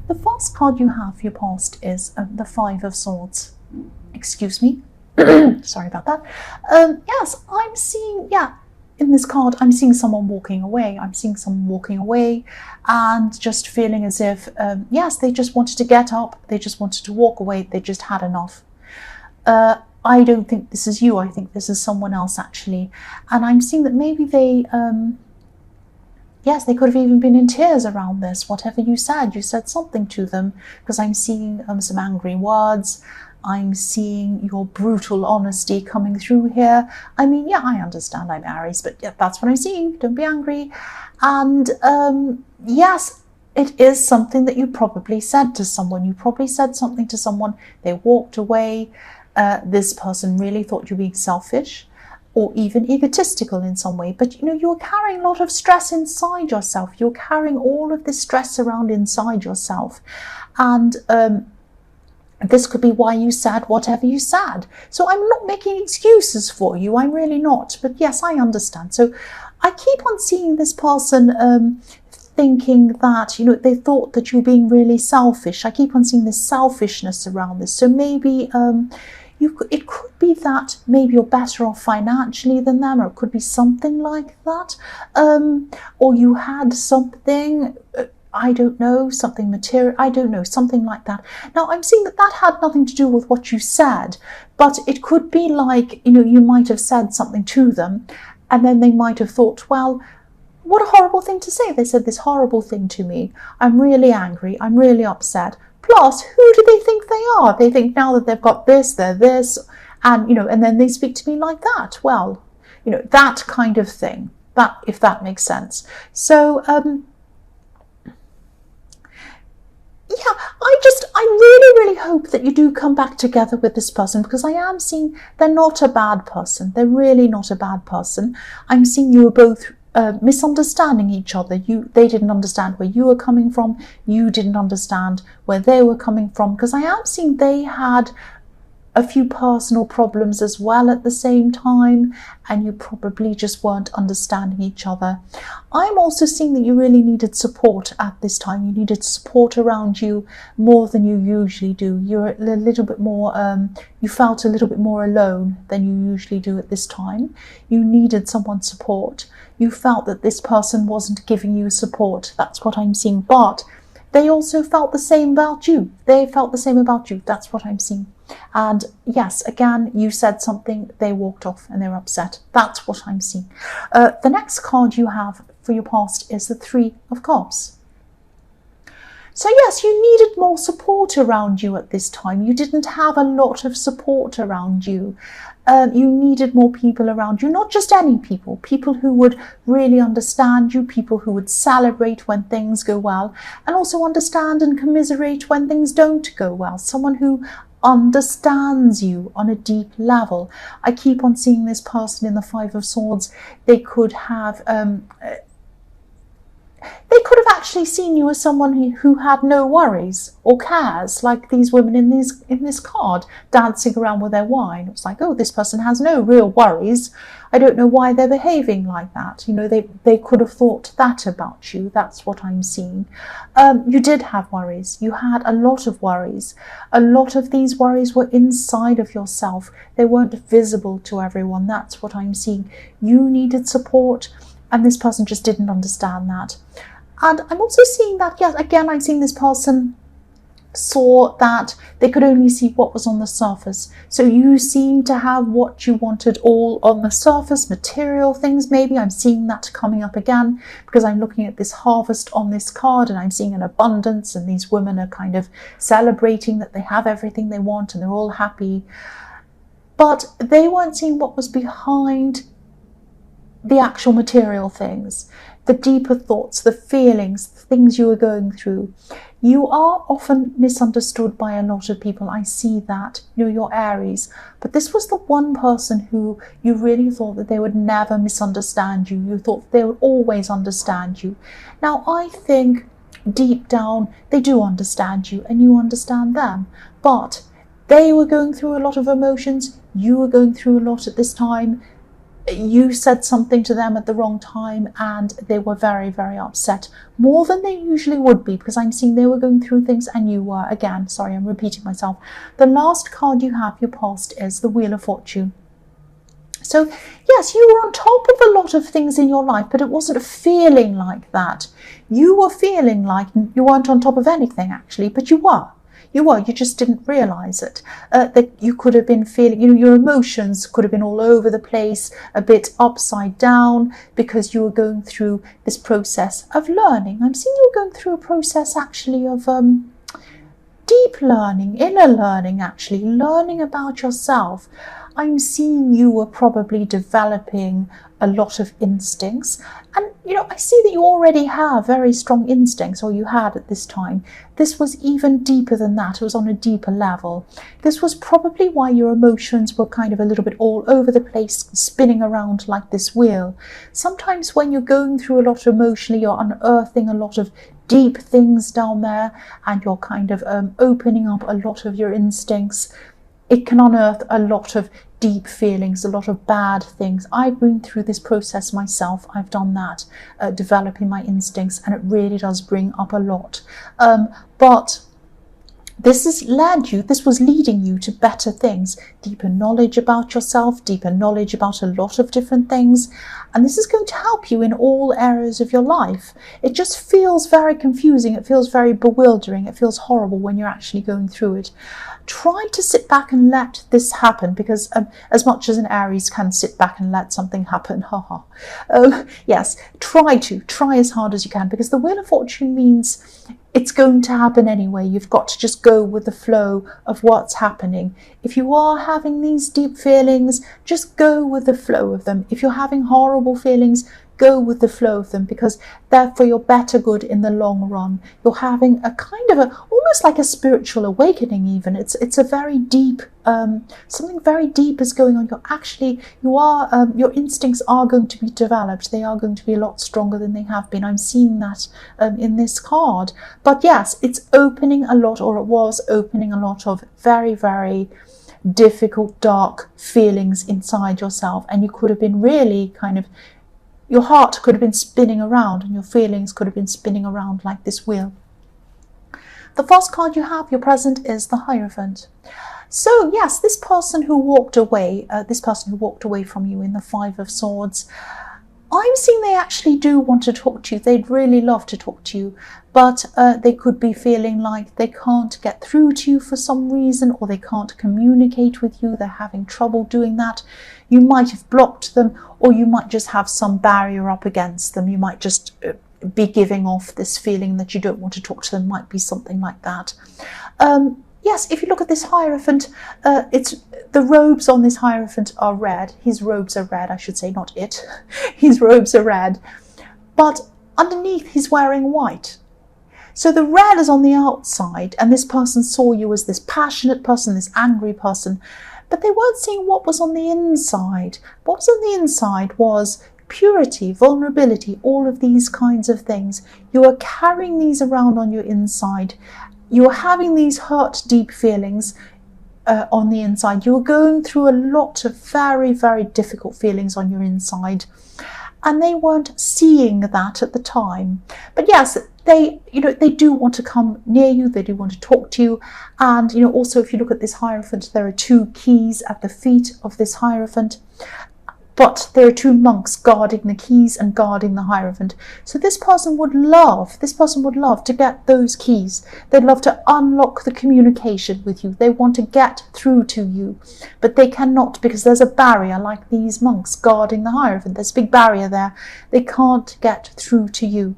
The first card you have for your past is the Five of Swords. Excuse me. Sorry about that. Yes, I'm seeing, in this card, I'm seeing someone walking away. I'm seeing someone walking away and just feeling as if, yes, they just wanted to get up. They just wanted to walk away. They just had enough. I don't think this is you. I think this is someone else, actually. And I'm seeing that maybe they, yes, they could have even been in tears around this. Whatever you said something to them, because I'm seeing some angry words. I'm seeing your brutal honesty coming through here. I mean, yeah, I understand I'm Aries, but yeah, that's what I'm seeing. Don't be angry. And yes, it is something that you probably said to someone. You probably said something to someone. They walked away. This person really thought you were being selfish or even egotistical in some way. But, you know, you're carrying a lot of stress inside yourself. You're carrying all of this stress around inside yourself. And this could be why you said whatever you said. So I'm not making excuses for you. I'm really not. But yes, I understand. So I keep on seeing this person thinking that, you know, they thought that you were being really selfish. I keep on seeing this selfishness around this. So maybe it could be that maybe you're better off financially than them, or it could be something like that. Or you had something... I don't know, something material, I don't know, something like that. Now, I'm seeing that had nothing to do with what you said, but it could be like, you know, you might have said something to them, and then they might have thought, well, what a horrible thing to say. They said this horrible thing to me. I'm really angry. I'm really upset. Plus, who do they think they are? They think now that they've got this, they're this, and, you know, and then they speak to me like that. Well, you know, that kind of thing, that, if that makes sense. So, yeah, I really hope that you do come back together with this person, because I am seeing they're not a bad person. They're really not a bad person. I'm seeing you are both misunderstanding each other. They didn't understand where you were coming from. You didn't understand where they were coming from, because I am seeing they had a few personal problems as well at the same time, and you probably just weren't understanding each other. I'm also seeing that you really needed support at this time. You needed support around you more than you usually do. You're a little bit more, you felt a little bit more alone than you usually do at this time. You needed someone's support. You felt that this person wasn't giving you support. That's what I'm seeing. But they also felt the same about you. They felt the same about you. That's what I'm seeing. And yes, again, you said something, they walked off and they were upset. That's what I'm seeing. The next card you have for your past is the Three of Cups. So yes, you needed more support around you at this time. You didn't have a lot of support around you. You needed more people around you, not just any people, people who would really understand you, people who would celebrate when things go well, and also understand and commiserate when things don't go well. Someone who understands you on a deep level. I keep on seeing this person in the Five of Swords. They could have actually seen you as someone who had no worries or cares, like these women in this card dancing around with their wine. It was like, oh, this person has no real worries. I don't know why they're behaving like that. You know, they could have thought that about you. That's what I'm seeing. You did have worries. You had a lot of worries. A lot of these worries were inside of yourself. They weren't visible to everyone. That's what I'm seeing. You needed support, and this person just didn't understand that. And I'm also seeing that, yes, again, I'm seeing this person saw that they could only see what was on the surface. So you seem to have what you wanted all on the surface, material things maybe. I'm seeing that coming up again, because I'm looking at this harvest on this card, and I'm seeing an abundance, and these women are kind of celebrating that they have everything they want and they're all happy. But they weren't seeing what was behind the actual material things, the deeper thoughts, the feelings, the things you were going through. You are often misunderstood by a lot of people. I see that. You know, you're Aries. But this was the one person who you really thought that they would never misunderstand you. You thought they would always understand you. Now, I think deep down, they do understand you and you understand them. But they were going through a lot of emotions. You were going through a lot at this time. you said something to them at the wrong time and they were very, very upset, more than they usually would be, because I'm seeing they were going through things and you were. Again, sorry, I'm repeating myself. The last card you have, your past, is the Wheel of Fortune. So yes, you were on top of a lot of things in your life, but it wasn't feeling like that. You were feeling like you weren't on top of anything, actually, but you were. You just didn't realize it. That you could have been feeling, your emotions could have been all over the place, a bit upside down, because you were going through this process of learning. I'm seeing you were going through a process actually of deep learning, inner learning, actually, learning about yourself. I'm seeing you were probably developing a lot of instincts. And, I see that you already have very strong instincts, or you had at this time. This was even deeper than that. It was on a deeper level. This was probably why your emotions were kind of a little bit all over the place, spinning around like this wheel. Sometimes when you're going through a lot emotionally, you're unearthing a lot of deep things down there, and you're kind of opening up a lot of your instincts. It can unearth a lot of deep feelings, a lot of bad things. I've been through this process myself. I've done that, developing my instincts, and it really does bring up a lot. But this was leading you to better things, deeper knowledge about yourself, deeper knowledge about a lot of different things. And this is going to help you in all areas of your life. It just feels very confusing. It feels very bewildering. It feels horrible when you're actually going through it. Try to sit back and let this happen, because as much as an Aries can sit back and let something happen, yes, try as hard as you can, because the Wheel of Fortune means it's going to happen anyway. You've got to just go with the flow of what's happening. If you are having these deep feelings, just go with the flow of them. If you're having horrible feelings, go with the flow of them, because they're for your better good in the long run. You're having a kind of almost like a spiritual awakening even. It's a very deep, something very deep is going on. Your instincts are going to be developed. They are going to be a lot stronger than they have been. I'm seeing that in this card. But yes, it's opening a lot, or it was opening a lot of very, very difficult, dark feelings inside yourself. And you could have been really kind of, your heart could have been spinning around, and your feelings could have been spinning around like this wheel. The first card you have, your present, is the Hierophant. So yes, this person who walked away from you in the Five of Swords, I'm seeing they actually do want to talk to you. They'd really love to talk to you, but they could be feeling like they can't get through to you for some reason, or they can't communicate with you. They're having trouble doing that. You might have blocked them, or you might just have some barrier up against them. You might just be giving off this feeling that you don't want to talk to them. Might be something like that. Yes, if you look at this Hierophant, the robes on this Hierophant are red. His robes are red, I should say, not it. His robes are red. But underneath, he's wearing white. So the red is on the outside, and this person saw you as this passionate person, this angry person, but they weren't seeing what was on the inside. What was on the inside was purity, vulnerability, all of these kinds of things. You are carrying these around on your inside. You are having these hurt, deep feelings on the inside. You are going through a lot of very, very difficult feelings on your inside, and they weren't seeing that at the time. But yes, they do want to come near you. They do want to talk to you. And also, if you look at this Hierophant, there are two keys at the feet of this Hierophant. But there are two monks guarding the keys and guarding the Hierophant. So this person would love to get those keys. They'd love to unlock the communication with you. They want to get through to you, but they cannot, because there's a barrier, like these monks guarding the Hierophant. There's a big barrier there. They can't get through to you.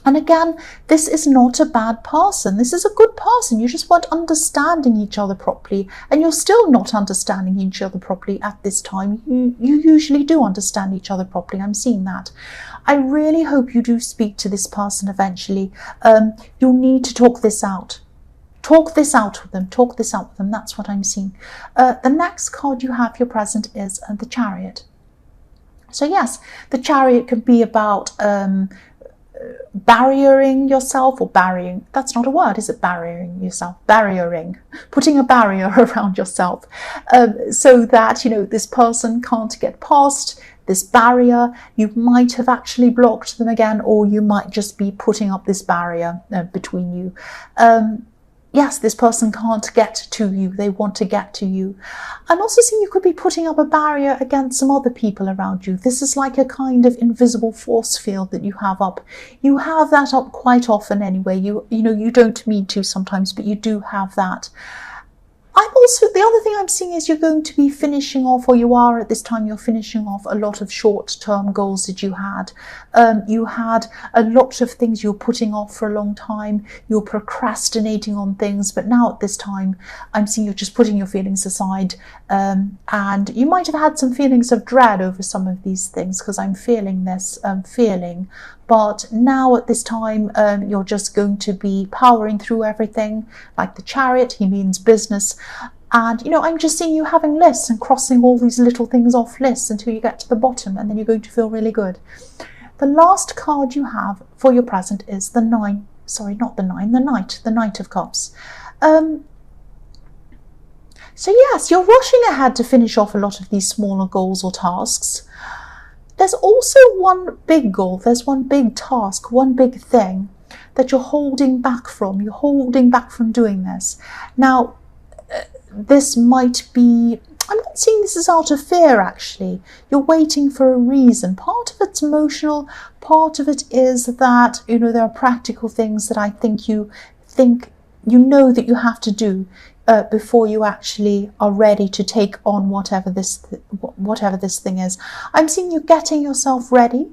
And again, this is not a bad person. This is a good person. You just weren't understanding each other properly, and you're still not understanding each other properly at this time. You usually do understand each other properly. I'm seeing that. I really hope you do speak to this person eventually. You'll need to talk this out. Talk this out with them. Talk this out with them. That's what I'm seeing. The next card you have, your present, is the Chariot. So yes, the Chariot can be about barriering yourself, or barriering, that's not a word, is it? Barriering yourself, barriering, putting a barrier around yourself, so that, you know, this person can't get past this barrier. You might have actually blocked them again, or you might just be putting up this barrier between you. Yes, this person can't get to you. They want to get to you. I'm also seeing you could be putting up a barrier against some other people around you. This is like a kind of invisible force field that you have up. You have that up quite often anyway. You know, you don't mean to sometimes, but you do have that. The other thing I'm seeing is you're going to be finishing off, or you are at this time, you're finishing off a lot of short-term goals that you had. You had a lot of things you're putting off for a long time. You're procrastinating on things, but now at this time, I'm seeing you're just putting your feelings aside. And you might have had some feelings of dread over some of these things, because I'm feeling this feeling. But now at this time, you're just going to be powering through everything. Like the Chariot, he means business. And, you know, I'm just seeing you having lists and crossing all these little things off lists until you get to the bottom, and then you're going to feel really good. The last card you have for your present is the Knight, the Knight of Cups. So yes, you're rushing ahead to finish off a lot of these smaller goals or tasks. There's also one big goal, there's one big task, one big thing that you're holding back from. You're holding back from doing this. Now, this might be, I'm not seeing this as out of fear actually. You're waiting for a reason. Part of it's emotional, part of it is that, you know, there are practical things that I think you know that you have to do before you actually are ready to take on whatever this thing is. I'm seeing you getting yourself ready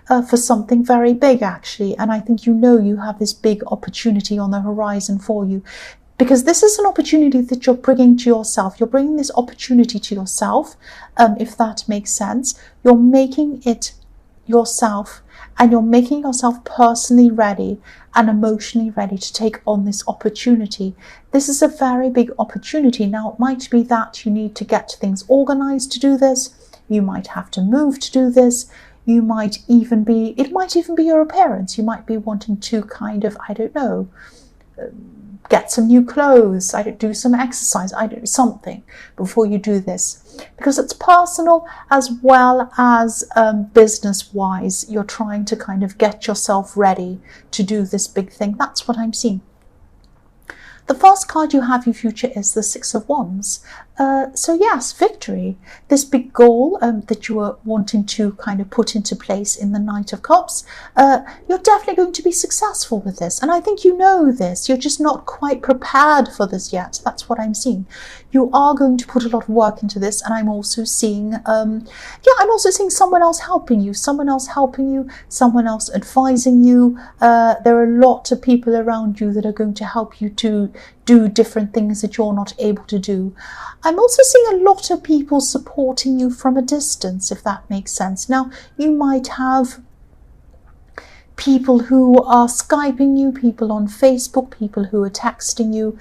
for something very big actually, and I think you know you have this big opportunity on the horizon for you. Because this is an opportunity that you're bringing to yourself. You're bringing this opportunity to yourself, if that makes sense. You're making it yourself, and you're making yourself personally ready and emotionally ready to take on this opportunity. This is a very big opportunity. Now, it might be that you need to get things organized to do this. You might have to move to do this. It might even be your appearance. You might be wanting to kind of, I don't know, get some new clothes, do some exercise, something before you do this. Because it's personal as well as business-wise. You're trying to kind of get yourself ready to do this big thing. That's what I'm seeing. The first card you have in future is the Six of Wands. So yes, victory. This big goal that you were wanting to kind of put into place in the Knight of Cups, you're definitely going to be successful with this. And I think you know this. You're just not quite prepared for this yet. That's what I'm seeing. You are going to put a lot of work into this. And I'm also seeing, I'm also seeing someone else helping you, someone else advising you. There are a lot of people around you that are going to help you to do different things that you're not able to do. I'm also seeing a lot of people supporting you from a distance, if that makes sense. Now, you might have people who are Skyping you, people on Facebook, people who are texting you.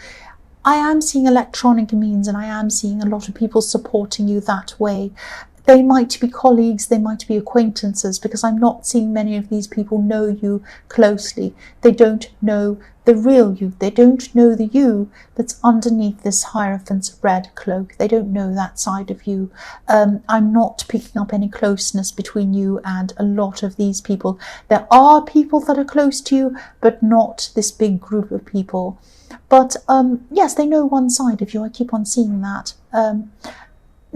I am seeing electronic means, and I am seeing a lot of people supporting you that way. They might be colleagues, they might be acquaintances, because I'm not seeing many of these people know you closely. They don't know the real you. They don't know the you that's underneath this Hierophant's red cloak. They don't know that side of you. I'm not picking up any closeness between you and a lot of these people. There are people that are close to you, but not this big group of people. But yes, they know one side of you. I keep on seeing that.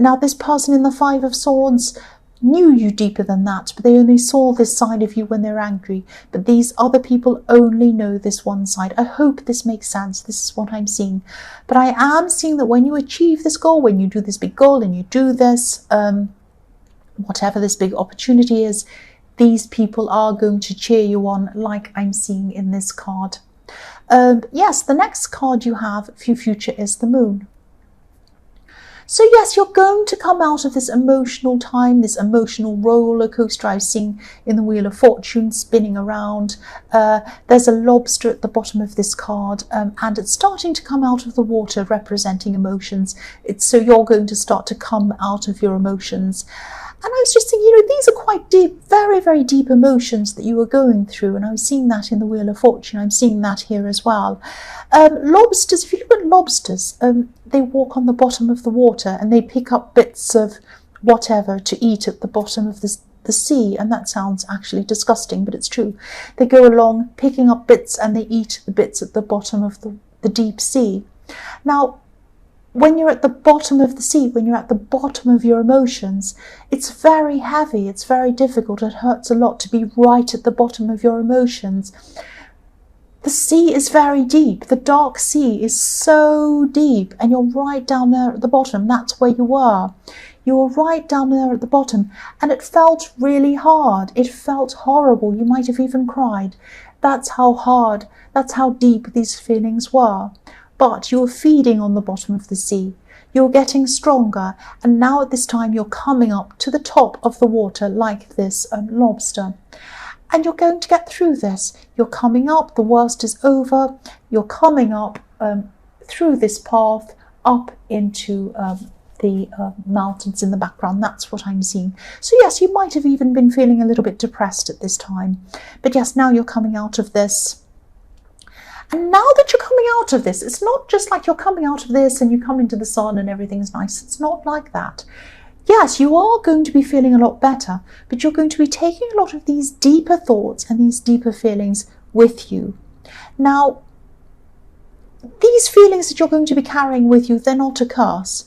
Now, this person in the Five of Swords knew you deeper than that, but they only saw this side of you when they're angry. But these other people only know this one side. I hope this makes sense. This is what I'm seeing. But I am seeing that when you achieve this goal, when you do this big goal and you do this, whatever this big opportunity is, these people are going to cheer you on, like I'm seeing in this card. Yes, the next card you have for your future is the Moon. So yes, you're going to come out of this emotional time, this emotional roller coaster I've seen in the Wheel of Fortune spinning around. There's a lobster at the bottom of this card, and it's starting to come out of the water, representing emotions. So you're going to start to come out of your emotions. And I was just thinking, these are quite deep, very, very deep emotions that you are going through. And I was seeing that in the Wheel of Fortune. I'm seeing that here as well. Lobsters, if you look at lobsters, they walk on the bottom of the water and they pick up bits of whatever to eat at the bottom of the sea. And that sounds actually disgusting, but it's true. They go along picking up bits and they eat the bits at the bottom of the deep sea. Now, when you're at the bottom of the sea, when you're at the bottom of your emotions, it's very heavy, it's very difficult, it hurts a lot to be right at the bottom of your emotions. The sea is very deep, the dark sea is so deep, and you're right down there at the bottom. That's where you are. You were right down there at the bottom, and it felt really hard. It felt horrible. You might have even cried. That's how hard, that's how deep these feelings were. But you're feeding on the bottom of the sea. You're getting stronger. And now at this time, you're coming up to the top of the water like this lobster. And you're going to get through this. You're coming up. The worst is over. You're coming up through this path up into the mountains in the background. That's what I'm seeing. So yes, you might have even been feeling a little bit depressed at this time. But yes, now you're coming out of this. And now that you're coming out of this, it's not just like you're coming out of this and you come into the sun and everything's nice. It's not like that. Yes, you are going to be feeling a lot better, but you're going to be taking a lot of these deeper thoughts and these deeper feelings with you. Now, these feelings that you're going to be carrying with you, they're not a curse.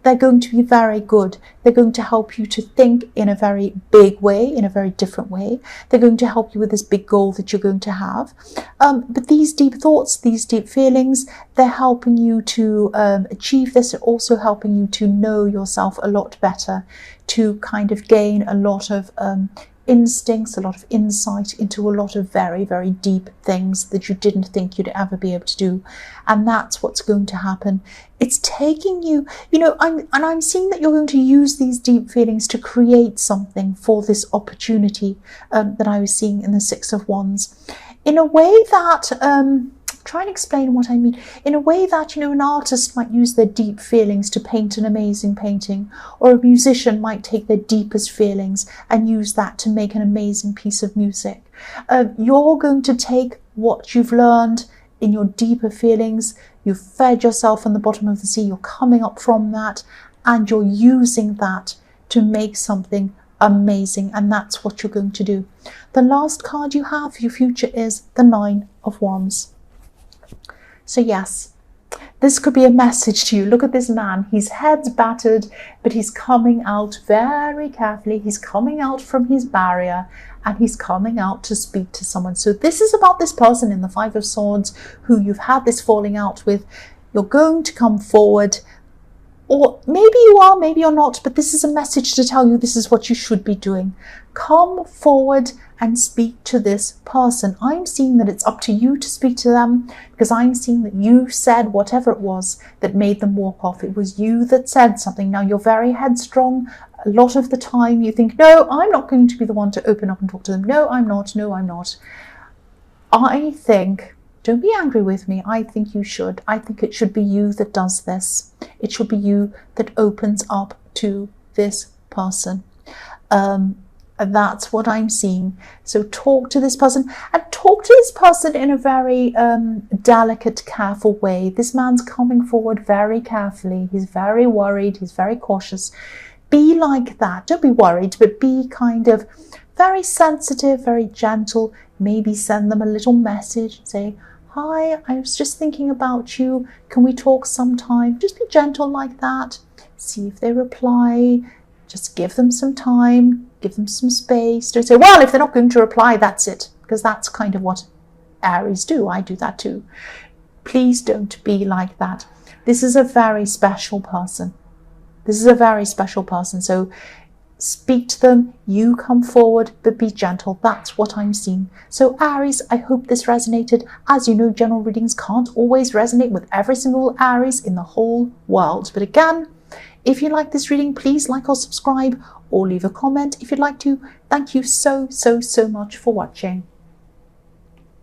They're going to be very good. They're going to help you to think in a very big way, in a very different way. They're going to help you with this big goal that you're going to have. But these deep thoughts, these deep feelings, they're helping you to achieve this. They're also helping you to know yourself a lot better, to kind of gain a lot of instincts, a lot of insight into a lot of very, very deep things that you didn't think you'd ever be able to do. And that's what's going to happen. It's taking you, I'm seeing that you're going to use these deep feelings to create something for this opportunity that I was seeing in the Six of Wands. In a way that, try and explain what I mean. In a way that, an artist might use their deep feelings to paint an amazing painting, or a musician might take their deepest feelings and use that to make an amazing piece of music. You're going to take what you've learned in your deeper feelings. You've fed yourself on the bottom of the sea. You're coming up from that, and you're using that to make something amazing. And that's what you're going to do. The last card you have for your future is the Nine of Wands. So yes, this could be a message to you. Look at this man. His head's battered, but he's coming out very carefully. He's coming out from his barrier and he's coming out to speak to someone. So this is about this person in the Five of Swords who you've had this falling out with. You're going to come forward, or maybe you are, maybe you're not, but this is a message to tell you this is what you should be doing. Come forward and speak to this person. I'm seeing that it's up to you to speak to them, because I'm seeing that you said whatever it was that made them walk off. It was you that said something. Now, you're very headstrong. A lot of the time you think, no, I'm not going to be the one to open up and talk to them. No, I'm not. No, I'm not. I think, don't be angry with me, I think you should. I think it should be you that does this. It should be you that opens up to this person. That's what I'm seeing. So talk to this person, and talk to this person in a very delicate, careful way. This man's coming forward very carefully. He's very worried. He's very cautious. Be like that. Don't be worried, but be kind of very sensitive, very gentle. Maybe send them a little message. Say, hi, I was just thinking about you. Can we talk sometime? Just be gentle like that. See if they reply. Just give them some time, give them some space. Don't say, well, if they're not going to reply, that's it. Because that's kind of what Aries do. I do that too. Please don't be like that. This is a very special person. This is a very special person. So speak to them, you come forward, but be gentle. That's what I'm seeing. So Aries, I hope this resonated. As you know, general readings can't always resonate with every single Aries in the whole world. But again, if you like this reading, please like or subscribe or leave a comment if you'd like to. Thank you so much for watching.